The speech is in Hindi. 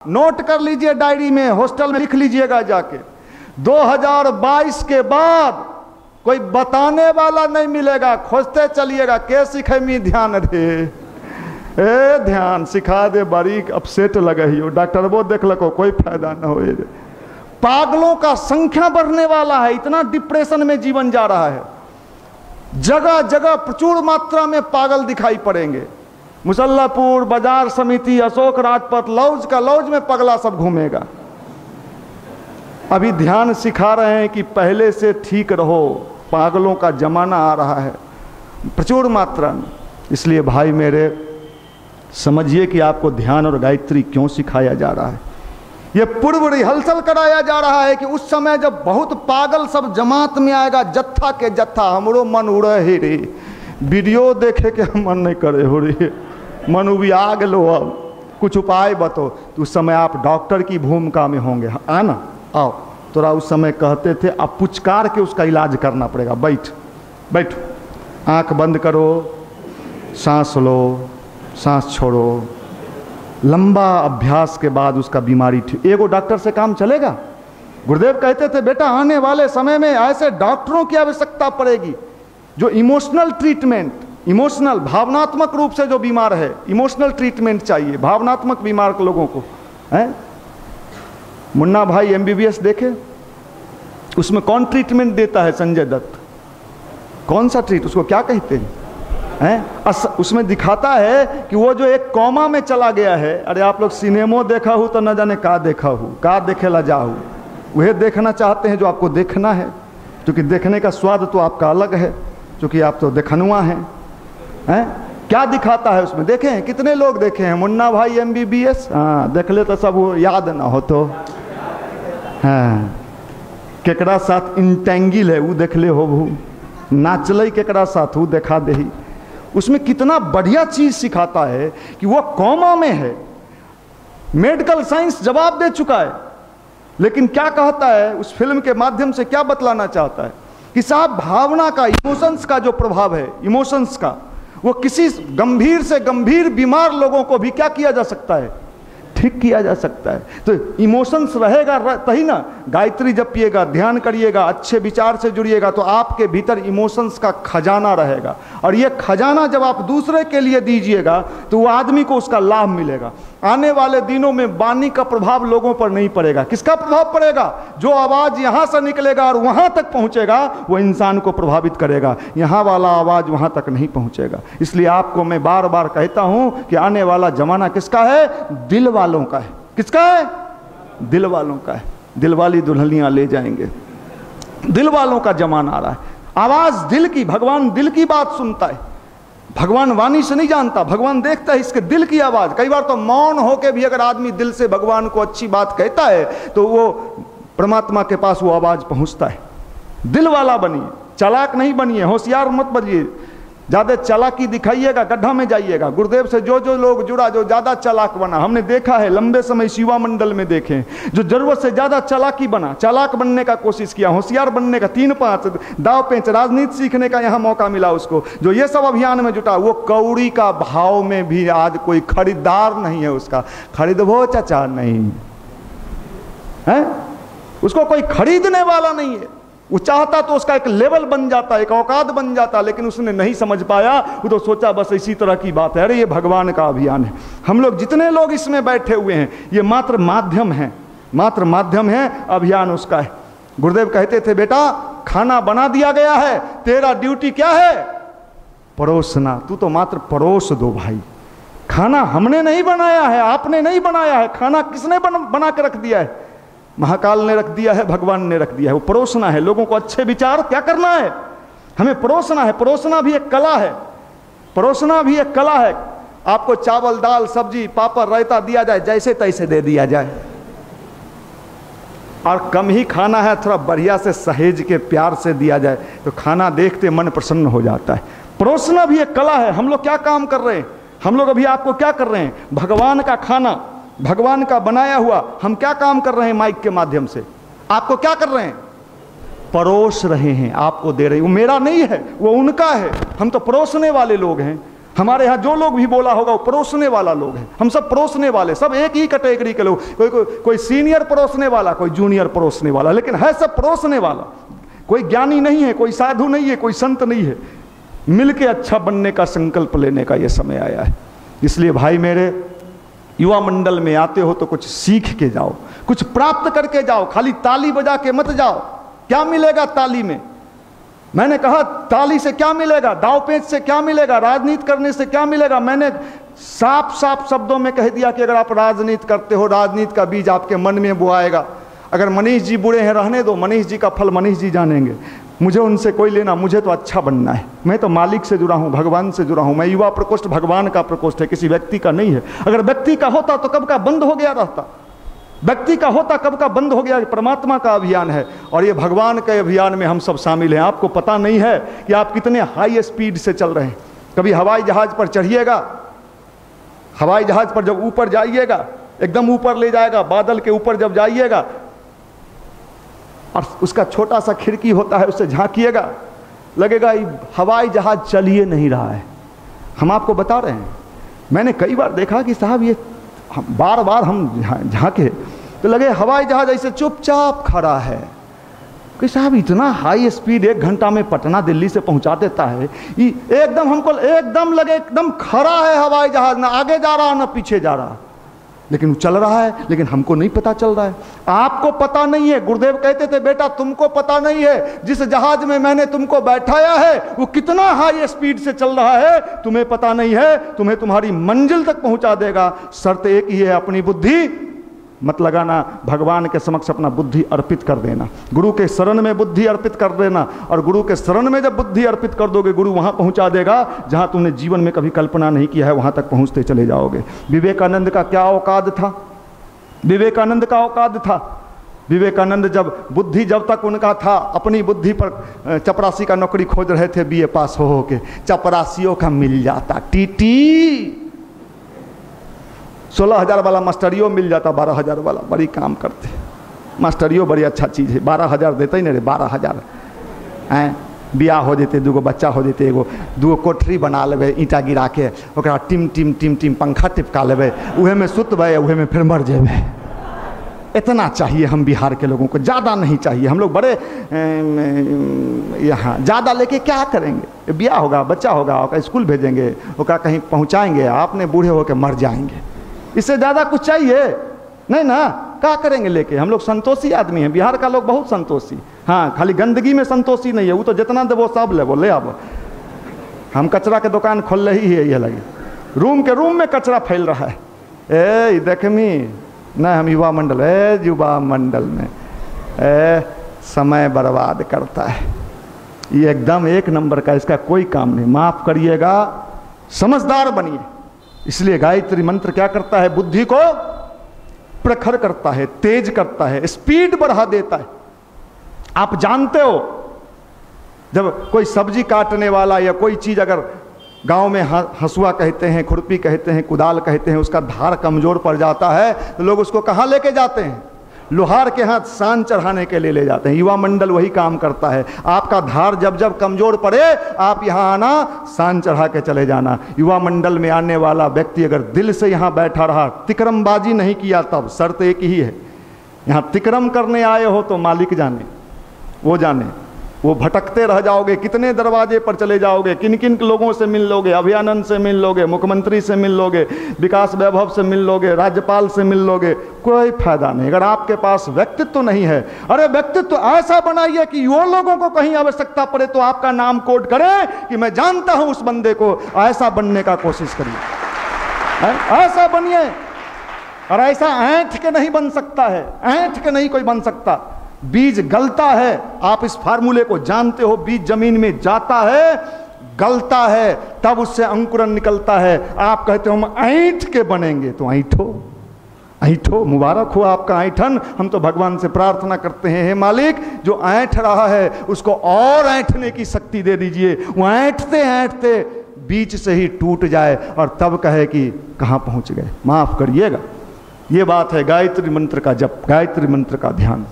नोट कर लीजिए डायरी में, हॉस्टल में लिख लीजिएगा जाके, 2022 के बाद कोई बताने वाला नहीं मिलेगा, खोजते चलिएगा के सीखे मी ध्यान रे, ए ध्यान सिखा दे बारीक, अपसेट लगे हो, डॉक्टर वो देख लो कोई फायदा ना हो। पागलों का संख्या बढ़ने वाला है, इतना डिप्रेशन में जीवन जा रहा है, जगह जगह प्रचुर मात्रा में पागल दिखाई पड़ेंगे। मुसल्लापुर, बाजार समिति, अशोक राजपथ, लौज का लौज में पगला सब घूमेगा। अभी ध्यान सिखा रहे हैं कि पहले से ठीक रहो, पागलों का जमाना आ रहा है प्रचुर मात्रा में। इसलिए भाई मेरे, समझिए कि आपको ध्यान और गायत्री क्यों सिखाया जा रहा है। यह पूर्व रिहर्सल कराया जा रहा है कि उस समय जब बहुत पागल सब जमात में आएगा, जत्था के जत्था, हमरो मन उड़े ही रे, वीडियो देखे के मन नहीं करे हो रे, मन भी आ गलो, अब कुछ उपाय बतो। तो उस समय आप डॉक्टर की भूमिका में होंगे, आना आओ, तोरा उस समय कहते थे अब पुचकार के उसका इलाज करना पड़ेगा, बैठ बैठो, आंख बंद करो, सांस लो, सांस छोड़ो, लंबा अभ्यास के बाद उसका बीमारी ठीक। एगो डॉक्टर से काम चलेगा? गुरुदेव कहते थे बेटा आने वाले समय में ऐसे डॉक्टरों की आवश्यकता पड़ेगी जो इमोशनल ट्रीटमेंट, इमोशनल भावनात्मक रूप से जो बीमार है, इमोशनल ट्रीटमेंट चाहिए भावनात्मक बीमार के लोगों को है। मुन्ना भाई MBBS देखे, उसमें कौन ट्रीटमेंट देता है? संजय दत्त। कौन सा उसको क्या कहते हैं? उसमें दिखाता है कि वो जो एक कॉमा में चला गया है। अरे आप लोग सिनेमो देखा हो तो न जाने का देखा हो, का देखे ला जाओ, वह देखना चाहते हैं जो आपको देखना है, क्योंकि देखने का स्वाद तो आपका अलग है, क्योंकि आप तो देखनुआ हैं। क्या दिखाता है उसमें? देखे हैं कितने लोग देखे हैं मुन्ना भाई MBBS? हाँ देख ले तो सब वो याद ना हो तो, हाँ केकरा साथ इंटेंगिल है वो देख ले हो, वो नाचल केकरा साथ वो देखा दे। उसमें कितना बढ़िया चीज सिखाता है कि वो कॉमा में है। मेडिकल साइंस जवाब दे चुका है, लेकिन क्या कहता है उस फिल्म के माध्यम से, क्या बतलाना चाहता है कि साहब भावना का, इमोशंस का जो प्रभाव है, इमोशंस का, वो किसी गंभीर से गंभीर बीमार लोगों को भी क्या किया जा सकता है? ठीक किया जा सकता है। तो इमोशंस रहेगा तभी ना, गायत्री जपिएगा, ध्यान करिएगा, अच्छे विचार से जुड़िएगा तो आपके भीतर इमोशंस का खजाना रहेगा, और ये खजाना जब आप दूसरे के लिए दीजिएगा तो वो आदमी को उसका लाभ मिलेगा। आने वाले दिनों में वाणी का प्रभाव लोगों पर नहीं पड़ेगा। किसका प्रभाव पड़ेगा? जो आवाज यहां से निकलेगा और वहां तक पहुंचेगा वो इंसान को प्रभावित करेगा, यहां वाला आवाज वहां तक नहीं पहुंचेगा। इसलिए आपको मैं बार बार कहता हूं कि आने वाला जमाना किसका है? दिल वालों का है। किसका है? दिल वालों का है। दिल वाली दुल्हनियां ले जाएंगे, दिल वालों का जमाना आ रहा है। आवाज दिल की, भगवान दिल की बात सुनता है, भगवान वाणी से नहीं जानता, भगवान देखता है इसके दिल की आवाज। कई बार तो मौन होके भी अगर आदमी दिल से भगवान को अच्छी बात कहता है तो वो परमात्मा के पास वो आवाज पहुंचता है। दिल वाला बनिए, चालाक नहीं बनिए, होशियार मत बनिए। ज्यादा चालाकी दिखाइएगा गड्ढा में जाइएगा। गुरुदेव से जो जो लोग जुड़ा, जो ज्यादा चालाक बना, हमने देखा है लंबे समय शिवा मंडल में देखे, जो जरूरत से ज्यादा चालाकी बना, चालाक बनने का कोशिश किया, होशियार बनने का, 3-5 दाव पेंच, राजनीति सीखने का यहाँ मौका मिला उसको, जो ये सब अभियान में जुटा, वो कौड़ी का भाव में भी आज कोई खरीदार नहीं है उसका। खरीदबो चाचा नहीं है, उसको कोई खरीदने वाला नहीं है। वो चाहता तो उसका एक लेवल बन जाता, एक औकात बन जाता, लेकिन उसने नहीं समझ पाया। वो तो सोचा बस इसी तरह की बात है। अरे ये भगवान का अभियान है। हम लोग जितने लोग इसमें बैठे हुए हैं ये मात्र माध्यम है, मात्र माध्यम है, अभियान उसका है। गुरुदेव कहते थे बेटा खाना बना दिया गया है, तेरा ड्यूटी क्या है? परोसना। तू तो मात्र परोस दो भाई। खाना हमने नहीं बनाया है, आपने नहीं बनाया है। खाना किसने बना के रख दिया है? महाकाल ने रख दिया है, भगवान ने रख दिया है। वो परोसना है, लोगों को अच्छे विचार क्या करना है? हमें परोसना है। परोसना भी एक कला है, परोसना भी एक कला है। आपको चावल, दाल, सब्जी, पापड़, रायता दिया जाए, जैसे तैसे दे दिया जाए, और कम ही खाना है, थोड़ा बढ़िया से सहेज के प्यार से दिया जाए तो खाना देखते मन प्रसन्न हो जाता है। परोसना भी एक कला है। हम लोग क्या काम कर रहे हैं? हम लोग अभी आपको क्या कर रहे हैं? भगवान का खाना, भगवान का बनाया हुआ, हम क्या काम कर रहे हैं? माइक के माध्यम से आपको क्या कर रहे हैं? परोस रहे हैं, आपको दे रहे हैं। वो मेरा नहीं है, वो उनका है। हम तो परोसने वाले लोग हैं। हमारे यहाँ जो लोग भी बोला होगा वो परोसने वाला लोग हैं। हम सब परोसने वाले, सब एक ही कैटेगरी के लोग। कोई सीनियर परोसने वाला, कोई जूनियर परोसने वाला, लेकिन है सब परोसने वाला। कोई ज्ञानी नहीं है, कोई साधु नहीं है, कोई संत नहीं है। मिलके अच्छा बनने का संकल्प लेने का ये समय आया है। इसलिए भाई मेरे, युवा मंडल में आते हो तो कुछ सीख के जाओ, कुछ प्राप्त करके जाओ। खाली ताली बजा के मत जाओ। क्या मिलेगा ताली में? मैंने कहा ताली से क्या मिलेगा, दाव पेच से क्या मिलेगा, राजनीति करने से क्या मिलेगा। मैंने साफ साफ शब्दों में कह दिया कि अगर आप राजनीति करते हो, राजनीति का बीज आपके मन में बुआएगा। अगर मनीष जी बुरे हैं, रहने दो, मनीष जी का फल मनीष जी जानेंगे। मुझे उनसे कोई लेना, मुझे तो अच्छा बनना है। मैं तो मालिक से जुड़ा हूं, भगवान से जुड़ा हूं। मैं युवा प्रकोष्ठ भगवान का प्रकोष्ठ है, किसी व्यक्ति का नहीं है। अगर व्यक्ति का होता तो कब का बंद हो गया रहता। व्यक्ति का होता कब का बंद हो गया। परमात्मा का अभियान है और ये भगवान के अभियान में हम सब शामिल हैं। आपको पता नहीं है कि आप कितने हाई स्पीड से चल रहे हैं। कभी हवाई जहाज पर चढ़िएगा, हवाई जहाज पर जब ऊपर जाइएगा, एकदम ऊपर ले जाएगा, बादल के ऊपर जब जाइएगा और उसका छोटा सा खिड़की होता है, उससे झांकिएगा, लगेगा हवाई जहाज चल ही नहीं रहा है। हम आपको बता रहे हैं, मैंने कई बार देखा कि साहब ये बार बार हम झांके तो लगे हवाई जहाज ऐसे चुपचाप खड़ा है कि साहब इतना हाई स्पीड 1 घंटा में पटना दिल्ली से पहुंचा देता है। एकदम हमको एकदम लगे एकदम खड़ा है हवाई जहाज, ना आगे जा रहा ना पीछे जा रहा, लेकिन चल रहा है। लेकिन हमको नहीं पता चल रहा है, आपको पता नहीं है। गुरुदेव कहते थे बेटा तुमको पता नहीं है, जिस जहाज में मैंने तुमको बैठाया है वो कितना हाई स्पीड से चल रहा है, तुम्हें पता नहीं है। तुम्हें तुम्हारी मंजिल तक पहुंचा देगा। शर्त एक ही है, अपनी बुद्धि मत लगाना, भगवान के समक्ष अपना बुद्धि अर्पित कर देना, गुरु के शरण में बुद्धि अर्पित कर देना। और गुरु के शरण में जब बुद्धि अर्पित कर दोगे, गुरु वहां पहुंचा देगा जहां तुमने जीवन में कभी कल्पना नहीं किया है, वहां तक पहुंचते चले जाओगे। विवेकानंद का क्या औकात था? विवेकानंद का औकात था। विवेकानंद जब तक उनका था, अपनी बुद्धि पर चपरासी का नौकरी खोज रहे थे, बीए पास हो के, चपरासियों का मिल जाता टीटी। 16,000 वाला मास्टरियो मिल जाता, 12,000 वाला, बड़ी काम करते। मास्टरियो बड़ी अच्छा चीज़ है। 12,000 देते ही नहीं रे, 12,000 हैं। बियाह हो जेते, दूगो बच्चा हो जेते, एगो दूगो कोठरी बना लेवे ईंटा गिरा के, ओकरा टिम टिम टिम टिम पंखा टिपका लेवे, उहे में सुतबे, उहे में फिर मर जेबे। इतना चाहिए हम बिहार के लोगों को, ज़्यादा नहीं चाहिए। हम लोग बड़े यहाँ ज़्यादा लेके क्या करेंगे? बियाह होगा, बच्चा होगा, ओका स्कूल भेजेंगे, ओका कहीं पहुँचाएंगे, आपने बूढ़े होकर मर जाएंगे। इससे ज़्यादा कुछ चाहिए नहीं ना। क्या करेंगे लेके? हम लोग संतोषी आदमी हैं, बिहार का लोग बहुत संतोषी। हाँ, खाली गंदगी में संतोषी नहीं है, वो तो जितना देवो सब ले अब। हम कचरा के दुकान खोल रही है, ये लगे रूम के रूम में कचरा फैल रहा है। ए देखमी न, हम युवा मंडल, युवा मंडल में समय बर्बाद करता है, ये एकदम 1 नंबर का, इसका कोई काम नहीं। माफ करिएगा, समझदार बनिए। इसलिए गायत्री मंत्र क्या करता है? बुद्धि को प्रखर करता है, तेज करता है, स्पीड बढ़ा देता है। आप जानते हो, जब कोई सब्जी काटने वाला या कोई चीज, अगर गांव में हंसुआ कहते हैं, खुरपी कहते हैं, कुदाल कहते हैं, उसका धार कमजोर पड़ जाता है तो लोग उसको कहां लेके जाते हैं? लोहार के हाथ सान चढ़ाने के लिए ले जाते हैं। युवा मंडल वही काम करता है। आपका धार जब जब कमजोर पड़े, आप यहाँ आना, सान चढ़ा के चले जाना। युवा मंडल में आने वाला व्यक्ति अगर दिल से यहाँ बैठा रहा, तिक्रमबाजी नहीं किया, तब शर्त एक ही है, यहाँ तिक्रम करने आए हो तो मालिक जाने, वो जाने। वो भटकते रह जाओगे, कितने दरवाजे पर चले जाओगे, किन किन लोगों से मिल लोगे, अभियानंद से मिल लोगे, मुख्यमंत्री से मिल लोगे, विकास वैभव से मिल लोगे, राज्यपाल से मिल लोगे, कोई फायदा नहीं अगर आपके पास व्यक्तित्व नहीं है। अरे व्यक्तित्व ऐसा बनाइए कि वो लोगों को कहीं आवश्यकता पड़े तो आपका नाम कोट करें कि मैं जानता हूं उस बंदे को। ऐसा बनने का कोशिश करिए, ऐसा बनिए। और ऐसा ऐंठ के नहीं बन सकता है, ऐंठ के नहीं कोई बन सकता। बीज गलता है, आप इस फार्मूले को जानते हो। बीज जमीन में जाता है, गलता है, तब उससे अंकुरन निकलता है। आप कहते हो हम ऐंठ के बनेंगे, तो ऐंठो, ऐंठो, मुबारक हो आपका ऐंठन। हम तो भगवान से प्रार्थना करते हैं, हे मालिक, जो ऐंठ रहा है उसको और ऐंठने की शक्ति दे दीजिए। वो ऐंठते ऐंठते बीच से ही टूट जाए और तब कहे कि कहाँ पहुँच गए। माफ करिएगा, ये बात है गायत्री मंत्र का जप, गायत्री मंत्र का ध्यान।